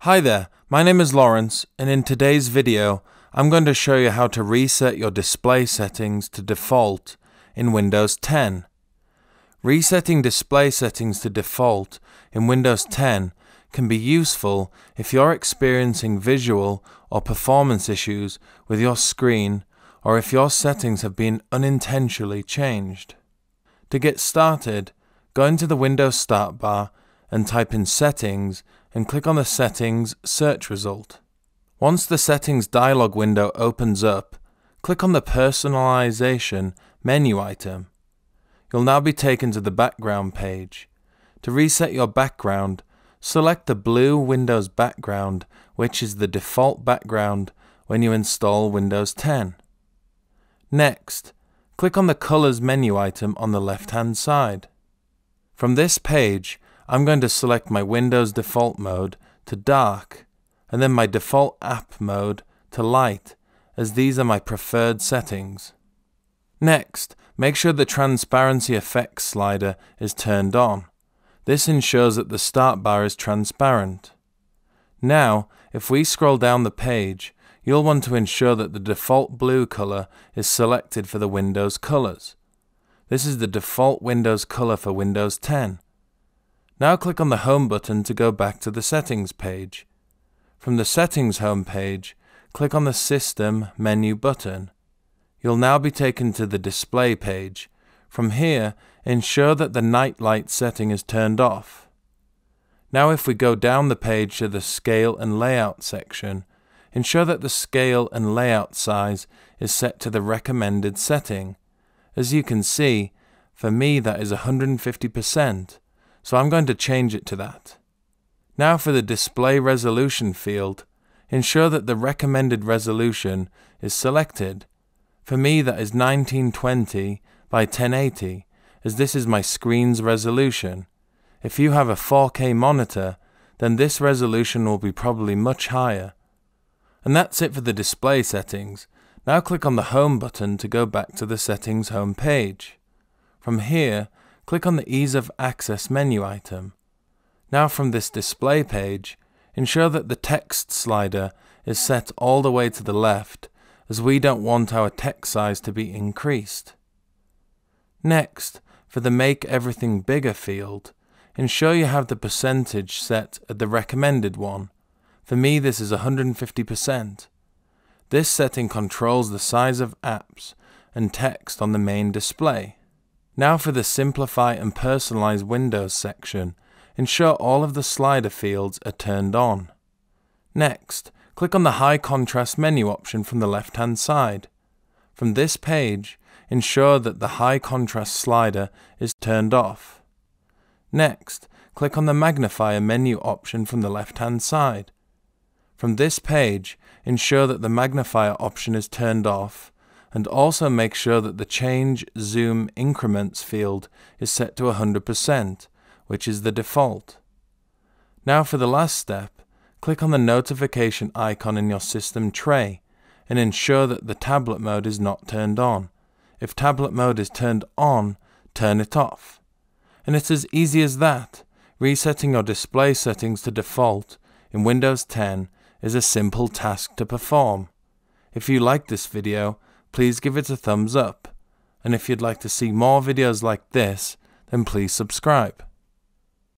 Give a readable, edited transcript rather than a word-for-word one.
Hi there, my name is Lawrence, and in today's video I'm going to show you how to reset your display settings to default in Windows 10. Resetting display settings to default in Windows 10 can be useful if you're experiencing visual or performance issues with your screen, or if your settings have been unintentionally changed. To get started, go into the Windows Start bar and type in Settings and click on the Settings search result. Once the Settings dialog window opens up, click on the Personalization menu item. You'll now be taken to the background page. To reset your background, select the blue Windows background, which is the default background when you install Windows 10. Next, click on the Colors menu item on the left-hand side. From this page, I'm going to select my Windows default mode to dark, and then my default app mode to light, as these are my preferred settings. Next, make sure the transparency effects slider is turned on. This ensures that the start bar is transparent. Now, if we scroll down the page, you'll want to ensure that the default blue color is selected for the Windows colors. This is the default Windows color for Windows 10. Now click on the Home button to go back to the Settings page. From the Settings home page, click on the System menu button. You'll now be taken to the Display page. From here, ensure that the night light setting is turned off. Now if we go down the page to the Scale and Layout section, ensure that the scale and layout size is set to the recommended setting. As you can see, for me that is 150%. So I'm going to change it to that. Now for the display resolution field, ensure that the recommended resolution is selected. For me that is 1920 by 1080, as this is my screen's resolution. If you have a 4K monitor, then this resolution will be probably much higher. And that's it for the display settings. Now click on the Home button to go back to the Settings home page. From here, click on the Ease of Access menu item. Now from this display page, ensure that the text slider is set all the way to the left, as we don't want our text size to be increased. Next, for the Make Everything Bigger field, ensure you have the percentage set at the recommended one. For me this is 150%. This setting controls the size of apps and text on the main display. Now for the Simplify and Personalize Windows section, ensure all of the slider fields are turned on. Next, click on the High Contrast menu option from the left-hand side. From this page, ensure that the High Contrast slider is turned off. Next, click on the Magnifier menu option from the left-hand side. From this page, ensure that the magnifier option is turned off, and also make sure that the Change Zoom Increments field is set to 100%, which is the default. Now for the last step, click on the notification icon in your system tray, and ensure that the tablet mode is not turned on. If tablet mode is turned on, turn it off. And it's as easy as that. Resetting your display settings to default in Windows 10 is a simple task to perform. If you liked this video, please give it a thumbs up. And if you'd like to see more videos like this, then please subscribe.